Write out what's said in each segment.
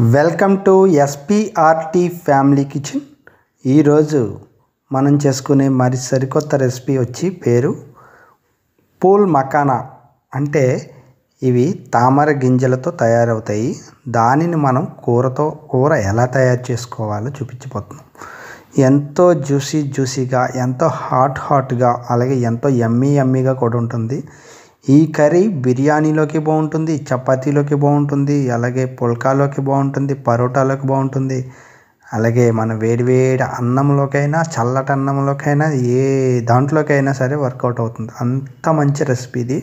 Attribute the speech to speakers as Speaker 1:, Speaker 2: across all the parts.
Speaker 1: Welcome to SPRT family kitchen. ఈరోజు మనం చేసుకునే మరి సరికొత్త రెసిపీ వచ్చి పేరు పూల్ మఖానా. అంటే ఇవి తామర గింజలతో తయారవుతాయి. దానిని మనం కూర ఎలా తయారు చేసుకోవాలో చూపించబోతున్నాం. ఎంతో జ్యూసీగా, ఎంతో హాట్గా, అలాగే ఎంతో యమ్మీగా కూడా ఉంటుంది. ఈ కర్రీ బిర్యానీలోకి బాగుంటుంది, చపాతీలోకి బాగుంటుంది, అలాగే పుల్కాలోకి బాగుంటుంది, పరోటాలోకి బాగుంటుంది, అలాగే మన వేడివేడి అన్నంలోకైనా, చల్లటి అన్నంలోకైనా, ఏ దాంట్లోకైనా సరే వర్కౌట్ అవుతుంది. అంత మంచి రెసిపీ ఇది.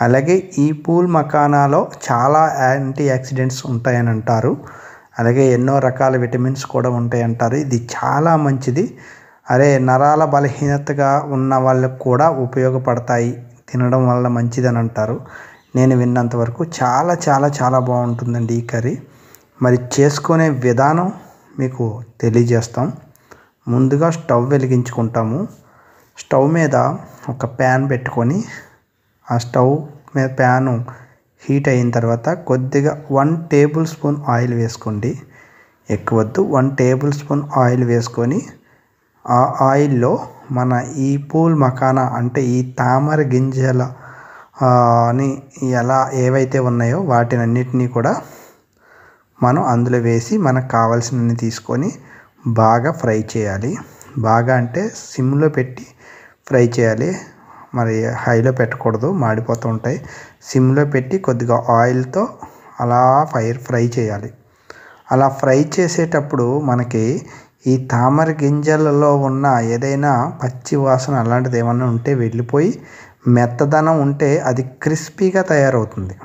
Speaker 1: అలాగే ఈ పూల్ మఖానాలో చాలా యాంటీ ఆక్సిడెంట్స్ ఉంటాయని అంటారు. అలాగే ఎన్నో రకాల విటమిన్స్ కూడా ఉంటాయంటారు. ఇది చాలా మంచిది. నరాల బలహీనతగా ఉన్న వాళ్ళకు కూడా ఉపయోగపడతాయి, తినడం వల్ల మంచిదని అంటారు. నేను విన్నంతవరకు చాలా బాగుంటుందండి ఈ కర్రీ. మరి చేసుకునే విధానం మీకు తెలియజేస్తాం. ముందుగా స్టవ్ వెలిగించుకుంటాము. స్టవ్ మీద ఒక ప్యాన్ పెట్టుకొని, ఆ స్టవ్ మీద ప్యాను హీట్ అయిన తర్వాత కొద్దిగా 1 టేబుల్ స్పూన్ ఆయిల్ వేసుకోండి. ఎక్కువద్దు, 1 టేబుల్ స్పూన్ ఆయిల్ వేసుకొని ఆ ఆయిల్లో మన ఈ పూల్ మఖానా అంటే ఈ తామర గింజల అని ఏవైతే ఉన్నాయో వాటినన్నిటినీ కూడా మనం అందులో వేసి మనకు కావాల్సినన్ని తీసుకొని బాగా ఫ్రై చేయాలి. బాగా అంటే సిమ్లో పెట్టి ఫ్రై చేయాలి. మరి హైలో పెట్టకూడదు, మాడిపోతూ ఉంటాయి. సిమ్లో పెట్టి కొద్దిగా ఆయిల్తో అలా ఫ్రై చేయాలి. అలా ఫ్రై చేసేటప్పుడు మనకి ఈ తామర గింజలలో ఉన్న ఏదైనా పచ్చి వాసన అలాంటిది ఏమన్నా ఉంటే వెళ్ళిపోయి, మెత్తదనం ఉంటే అది క్రిస్పీగా తయారవుతుంది.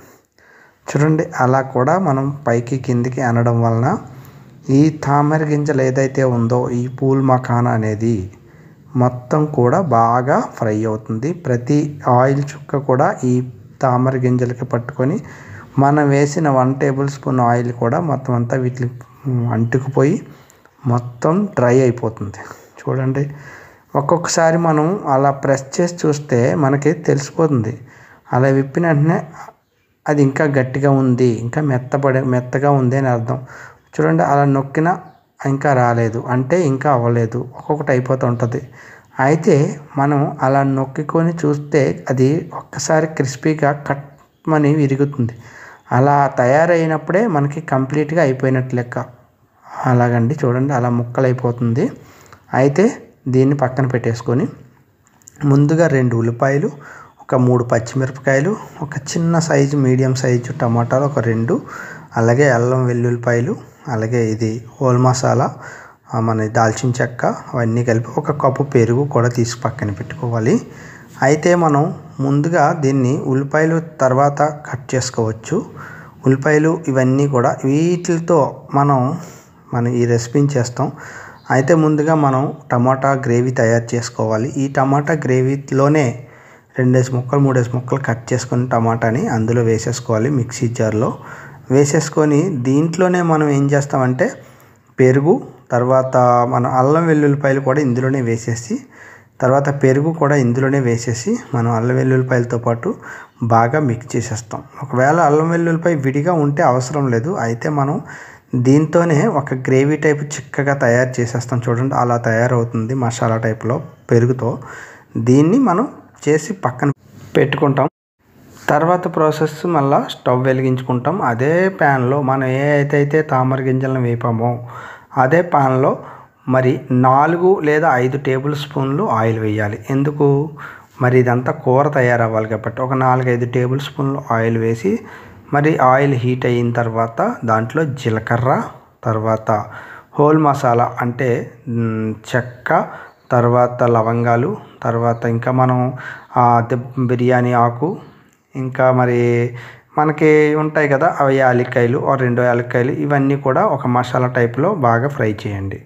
Speaker 1: చూడండి, అలా కూడా మనం పైకి కిందికి అనడం వలన ఈ తామర గింజలు ఏదైతే ఉందో ఈ పూల్ మఖానా అనేది మొత్తం కూడా బాగా ఫ్రై అవుతుంది. ప్రతి ఆయిల్ చుక్క కూడా ఈ తామర గింజలకి పట్టుకొని మనం వేసిన 1 టేబుల్ స్పూన్ ఆయిల్ కూడా మొత్తం అంతా వీటికి అంటుకుపోయి మొత్తం డ్రై అయిపోతుంది. చూడండి, ఒక్కొక్కసారి మనం అలా ప్రెస్ చేసి చూస్తే మనకి తెలిసిపోతుంది. అలా విప్పిన వెంటనే అది ఇంకా గట్టిగా ఉంది, ఇంకా మెత్తగా ఉంది అని అర్థం. చూడండి, అలా నొక్కినా ఇంకా రాలేదు అంటే ఇంకా అవ్వలేదు, ఒక్కొక్కటి అయిపోతూ ఉంటుంది. అయితే మనం అలా నొక్కికొని చూస్తే అది ఒక్కసారి క్రిస్పీగా కట్మని విరుగుతుంది. అలా తయారైనప్పుడే మనకి కంప్లీట్గా అయిపోయినట్లు లెక్క. అలాగండి, చూడండి, అలా ముక్కలు అయిపోతుంది. అయితే దీన్ని పక్కన పెట్టేసుకొని ముందుగా 2 ఉల్లిపాయలు, ఒక 3 పచ్చిమిరపకాయలు, ఒక చిన్న సైజు మీడియం సైజు టమాటాలు ఒక 2, అలాగే అల్లం వెల్లుల్లిపాయలు, అలాగే ఇది హోల్ మసాలా, మన దాల్చిన చెక్క, అవన్నీ కలిపి ఒక కప్పు పెరుగు కూడా తీసి పక్కన పెట్టుకోవాలి. అయితే మనం ముందుగా దీన్ని ఉల్లిపాయలు తర్వాత కట్ చేసుకోవచ్చు. ఉల్లిపాయలు ఇవన్నీ కూడా వీటితో మనం ఈ రెసిపీని చేస్తాం. అయితే ముందుగా మనం టమాటా గ్రేవీ తయారు చేసుకోవాలి. ఈ టమాటా గ్రేవీలోనే 2 ముక్కలు 3 ముక్కలు కట్ చేసుకొని టమాటాని అందులో వేసేసుకోవాలి. మిక్సీ జార్లో వేసేసుకొని దీంట్లోనే మనం ఏం చేస్తామంటే పెరుగు, తర్వాత మన అల్లం వెల్లుల్లిపాయలు కూడా ఇందులోనే వేసేసి, తర్వాత పెరుగు కూడా ఇందులోనే వేసేసి మనం అల్లం వెల్లుల్లిపాయలతో పాటు బాగా మిక్స్ చేసేస్తాం. ఒకవేళ అల్లం వెల్లుల్లిపాయ విడిగా ఉంటే అవసరం లేదు. అయితే మనం దీంతోనే ఒక గ్రేవీ టైప్ చిక్కగా తయారు చేసేస్తాం. చూడండి, అలా తయారవుతుంది మసాలా టైప్లో పెరుగుతో. దీన్ని మనం చేసి పక్కన పెట్టుకుంటాం. తర్వాత ప్రాసెస్ మళ్ళీ స్టవ్ వెలిగించుకుంటాం. అదే ప్యాన్లో మనం ఏదైతే తామర గింజలను వేపామో అదే ప్యాన్లో మరి 4 లేదా 5 టేబుల్ స్పూన్లు ఆయిల్ వేయాలి. ఎందుకు? మరి ఇదంతా కూర తయారవ్వాలి కాబట్టి ఒక 4-5 టేబుల్ స్పూన్లు ఆయిల్ వేసి, మరి ఆయిల్ హీట్ అయిన తర్వాత దాంట్లో జీలకర్ర, తర్వాత హోల్ మసాలా అంటే చెక్క, తర్వాత లవంగాలు, తర్వాత ఇంకా మనం బిర్యానీ ఆకు, ఇంకా మరి మనకి ఉంటాయి కదా అవి యాలక్కాయలు, 2 యాలక్కాయలు, ఇవన్నీ కూడా ఒక మసాలా టైప్లో బాగా ఫ్రై చేయండి.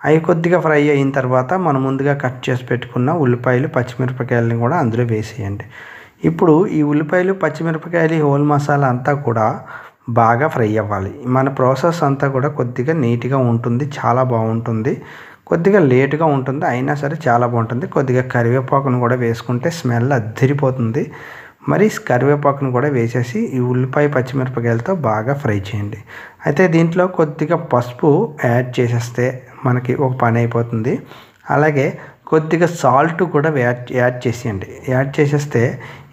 Speaker 1: అవి కొద్దిగా ఫ్రై అయిన తర్వాత మనం ముందుగా కట్ చేసి పెట్టుకున్న ఉల్లిపాయలు, పచ్చిమిరపకాయలని కూడా అందులో వేసేయండి. ఇప్పుడు ఈ ఉల్లిపాయలు, పచ్చిమిరపకాయలు, హోల్ మసాలా అంతా కూడా బాగా ఫ్రై అవ్వాలి. మన ప్రాసెస్ అంతా కూడా కొద్దిగా నీట్గా ఉంటుంది, చాలా బాగుంటుంది. కొద్దిగా లేటుగా ఉంటుంది, అయినా సరే చాలా బాగుంటుంది. కొద్దిగా కరివేపాకును కూడా వేసుకుంటే స్మెల్ అద్దరిపోతుంది. మరి కరివేపాకును కూడా వేసేసి ఈ ఉల్లిపాయ పచ్చిమిరపకాయలతో బాగా ఫ్రై చేయండి. అయితే దీంట్లో కొద్దిగా పసుపు యాడ్ చేసేస్తే మనకి ఒక పని అయిపోతుంది. అలాగే కొద్దిగా సాల్ట్ కూడా యాడ్ చేసేయండి. యాడ్ చేసేస్తే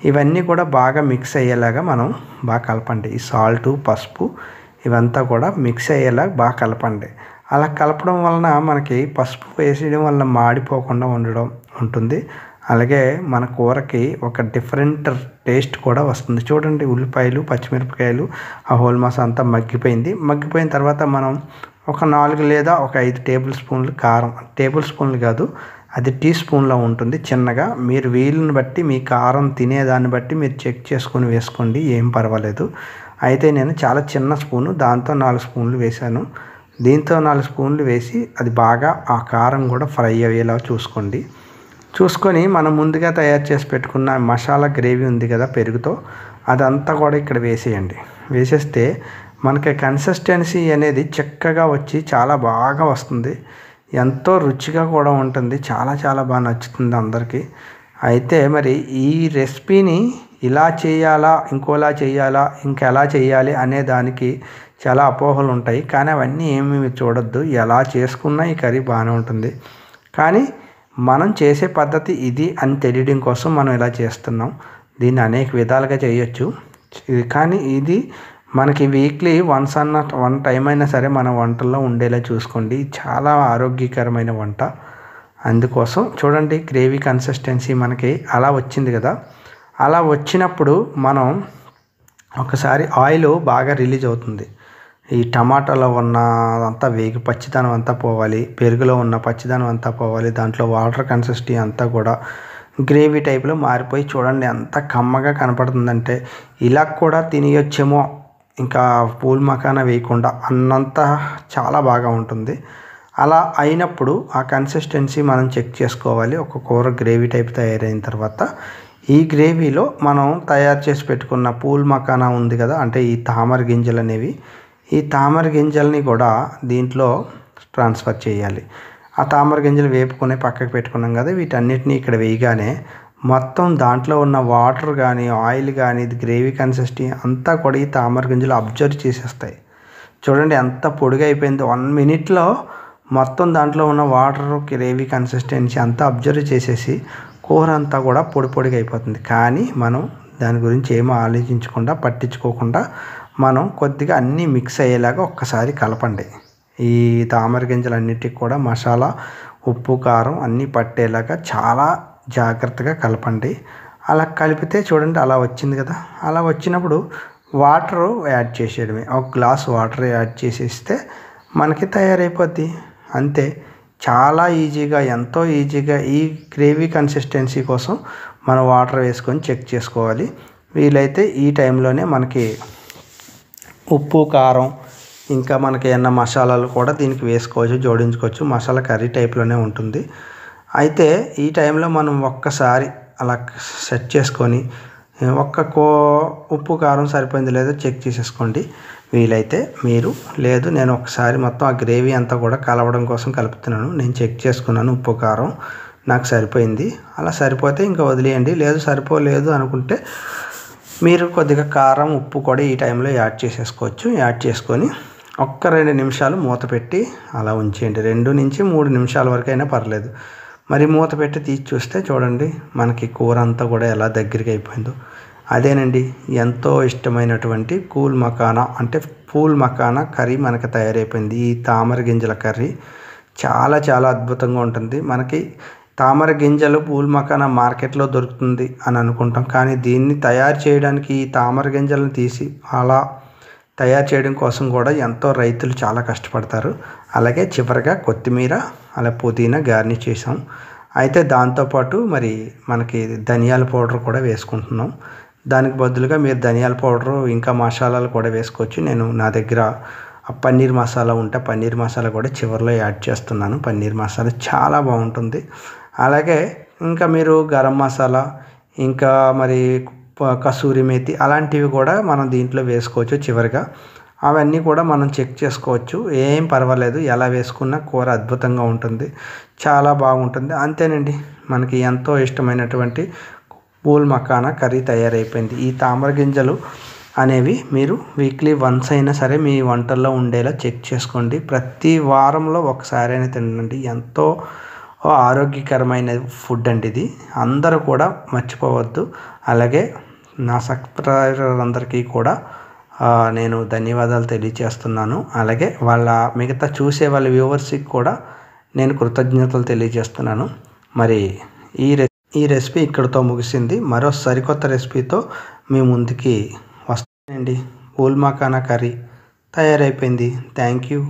Speaker 1: ఇవన్నీ కూడా బాగా మిక్స్ అయ్యేలాగా మనం బాగా కలపండి. ఈ సాల్టు పసుపు ఇవంతా కూడా మిక్స్ అయ్యేలా బాగా కలపండి. అలా కలపడం వలన మనకి పసుపు వేసేయడం వలన మాడిపోకుండా ఉంటుంది. అలాగే మన కూరకి ఒక డిఫరెంట్ టేస్ట్ కూడా వస్తుంది. చూడండి, ఉల్లిపాయలు పచ్చిమిరపకాయలు ఆ హోల్ మాస అంతా మగ్గిపోయిన తర్వాత మనం ఒక 4 లేదా ఒక 5 టేబుల్ స్పూన్లు కారం, టేబుల్ స్పూన్లు కాదు అది టీ స్పూన్లో ఉంటుంది చిన్నగా, మీరు వీలుని బట్టి మీ కారం తినేదాన్ని బట్టి మీరు చెక్ చేసుకొని వేసుకోండి, ఏం పర్వాలేదు. అయితే నేను చాలా చిన్న స్పూను దాంతో 4 స్పూన్లు వేశాను. దీంతో 4 స్పూన్లు వేసి అది బాగా ఆ కారం కూడా ఫ్రై అయ్యేలా చూసుకొని మనం ముందుగా తయారు చేసి పెట్టుకున్న మసాలా గ్రేవీ ఉంది కదా పెరుగుతో, అదంతా కూడా ఇక్కడ వేసేయండి. వేసేస్తే మనకి కన్సిస్టెన్సీ అనేది చక్కగా వచ్చి చాలా బాగా వస్తుంది. ఎంతో రుచిగా కూడా ఉంటుంది. చాలా చాలా బాగా నచ్చుతుంది అందరికీ. అయితే మరి ఈ రెసిపీని ఇలా చేయాలా, ఇంకోలా చేయాలా, ఇంకెలా చేయాలి అనే దానికి చాలా అపోహలు ఉంటాయి. కానీ అవన్నీ ఏమీ చూడొద్దు. ఎలా చేసుకున్నా ఈ కర్రీ బాగానే ఉంటుంది. కానీ మనం చేసే పద్ధతి ఇది అని తెలియడం కోసం మనం ఇలా చేస్తున్నాం. దీన్ని అనేక విధాలుగా చేయొచ్చు. కానీ ఇది మనకి వీక్లీ వన్ టైం అయినా సరే మన వంటల్లో ఉండేలా చూసుకోండి. చాలా ఆరోగ్యకరమైన వంట. అందుకోసం చూడండి, గ్రేవీ కన్సిస్టెన్సీ మనకి అలా వచ్చింది కదా. అలా వచ్చినప్పుడు మనం ఒకసారి ఆయిల్ బాగా రిలీజ్ అవుతుంది. ఈ టమాటాలో ఉన్న అంతా వేగి పచ్చిదనం అంతా పోవాలి, పెరుగులో ఉన్న పచ్చిదనం అంతా పోవాలి, దాంట్లో వాటర్ కన్సిస్టెన్సీ అంతా కూడా గ్రేవీ టైప్లో మారిపోయి చూడండి ఎంత కమ్మగా కనపడుతుందంటే ఇలా కూడా తినేయొచ్చేమో ఇంకా పూల్ మకానా వేయకుండా అన్నంత చాలా బాగా ఉంటుంది. అలా అయినప్పుడు ఆ కన్సిస్టెన్సీ మనం చెక్ చేసుకోవాలి. ఒక కూర గ్రేవీ టైప్ తయారైన తర్వాత ఈ గ్రేవీలో మనం తయారు చేసి పెట్టుకున్న పూల్ మకానా ఉంది కదా, అంటే ఈ తామర గింజలు అనేవి, ఈ తామర గింజల్ని కూడా దీంట్లో ట్రాన్స్ఫర్ చేయాలి. ఆ తామర గింజలు వేపుకొని పక్కకు పెట్టుకున్నాం కదా, వీటన్నిటిని ఇక్కడ వేయగానే మొత్తం దాంట్లో ఉన్న వాటర్ కానీ ఆయిల్ కానీ ఇది గ్రేవీ కన్సిస్టెన్సీ అంతా కూడా ఈ తామర గింజలు అబ్జర్వ్ చేసేస్తాయి. చూడండి ఎంత పొడిగా అయిపోయింది. 1 మినిట్లో మొత్తం దాంట్లో ఉన్న వాటర్ గ్రేవీ కన్సిస్టెన్సీ అంతా అబ్జర్వ్ చేసేసి కూర అంతా కూడా పొడిగా అయిపోతుంది. కానీ మనం దాని గురించి ఏమీ ఆలోచించకుండా పట్టించుకోకుండా మనం కొద్దిగా అన్నీ మిక్స్ అయ్యేలాగా ఒక్కసారి కలపండి. ఈ తామర గింజలన్నిటికి కూడా మసాలా ఉప్పు కారం అన్నీ పట్టేలాగా చాలా జాగ్రత్తగా కలపండి. అలా కలిపితే చూడండి అలా వచ్చింది కదా. అలా వచ్చినప్పుడు వాటర్ యాడ్ చేసేయడమే. ఒక గ్లాస్ వాటర్ యాడ్ చేసేస్తే మనకి తయారైపోద్ది. అంతే, చాలా ఈజీగా, ఎంతో ఈజీగా ఈ గ్రేవీ కన్సిస్టెన్సీ కోసం మనం వాటర్ వేసుకొని చెక్ చేసుకోవాలి. వీలైతే ఈ టైంలోనే మనకి ఉప్పు కారం ఇంకా మనకి ఏమన్నా మసాలాలు కూడా దీనికి వేసుకోవచ్చు, జోడించుకోవచ్చు. మసాలా కర్రీ టైప్లోనే ఉంటుంది. అయితే ఈ టైంలో మనం ఒక్కసారి అలా సెట్ చేసుకొని ఉప్పు కారం సరిపోయింది లేదో చెక్ చేసేసుకోండి. వీలైతే మీరు, లేదు నేను ఒకసారి మొత్తం ఆ గ్రేవీ అంతా కూడా కలవడం కోసం కలుపుతున్నాను, నేను చెక్ చేసుకున్నాను ఉప్పు కారం నాకు సరిపోయింది, అలా సరిపోతే ఇంకా వదిలేయండి. లేదు సరిపోలేదు అనుకుంటే మీరు కొద్దిగా కారం ఉప్పు కూడా ఈ టైంలో యాడ్ చేసేసుకోవచ్చు. యాడ్ చేసుకొని 1-2 నిమిషాలు మూత పెట్టి అలా ఉంచేయండి. 2 నుంచి 3 నిమిషాల వరకు అయినా పర్లేదు. మరి మూత పెట్టి తీసి చూస్తే చూడండి మనకి కూర అంతా కూడా ఎలా దగ్గరికి అయిపోయిందో. అదేనండి ఎంతో ఇష్టమైనటువంటి పూల్ మకానా కర్రీ మనకి తయారైపోయింది. ఈ తామర గింజల కర్రీ చాలా చాలా అద్భుతంగా ఉంటుంది. మనకి తామర గింజలు పూల్ మకానా మార్కెట్లో దొరుకుతుంది అని అనుకుంటాం, కానీ దీన్ని తయారు చేయడానికి ఈ తామర గింజలను తీసి అలా తయారు చేయడం కోసం కూడా ఎంతో రైతులు చాలా కష్టపడతారు. అలాగే చివరిగా కొత్తిమీర అలా పుదీనా గార్నిష్ చేసాం. అయితే దాంతోపాటు మరి మనకి ధనియాల పౌడర్ కూడా వేసుకుంటున్నాం. దానికి బదులుగా మీరు ధనియాల పౌడరు ఇంకా మసాలాలు కూడా వేసుకోవచ్చు. నేను నా దగ్గర పన్నీర్ మసాలా ఉంటే పన్నీర్ మసాలా కూడా చివరిలో యాడ్ చేస్తున్నాను. పన్నీర్ మసాలా చాలా బాగుంటుంది. అలాగే ఇంకా మీరు గరం మసాలా ఇంకా మరి కసూరి మేతి అలాంటివి కూడా మనం దీంట్లో వేసుకోవచ్చు చివరిగా. అవన్నీ కూడా మనం చెక్ చేసుకోవచ్చు, ఏం పర్వాలేదు. ఎలా వేసుకున్నా కూర అద్భుతంగా ఉంటుంది, చాలా బాగుంటుంది. అంతేనండి, మనకి ఎంతో ఇష్టమైనటువంటి పూల్ మకానా కర్రీ తయారైపోయింది. ఈ తామర గింజలు అనేవి మీరు వీక్లీ వన్స్ అయినా సరే మీ వంటల్లో ఉండేలా చెక్ చేసుకోండి. ప్రతి వారంలో ఒకసారి అయినా తినండి. ఎంతో ఆరోగ్యకరమైన ఫుడ్ అండి ఇది. అందరూ కూడా మర్చిపోవద్దు. అలాగే నా సబ్స్క్రైబర్ అందరికీ కూడా నేను ధన్యవాదాలు తెలియజేస్తున్నాను. అలాగే మిగతా చూసే వాళ్ళ వ్యూవర్స్కి కూడా నేను కృతజ్ఞతలు తెలియజేస్తున్నాను. మరి ఈ రెసిపీ ఇక్కడితో ముగిసింది. మరో సరికొత్త రెసిపీతో మీ ముందుకి వస్తానండి. పూల్ మకానా కర్రీ తయారైపోయింది. Thank you.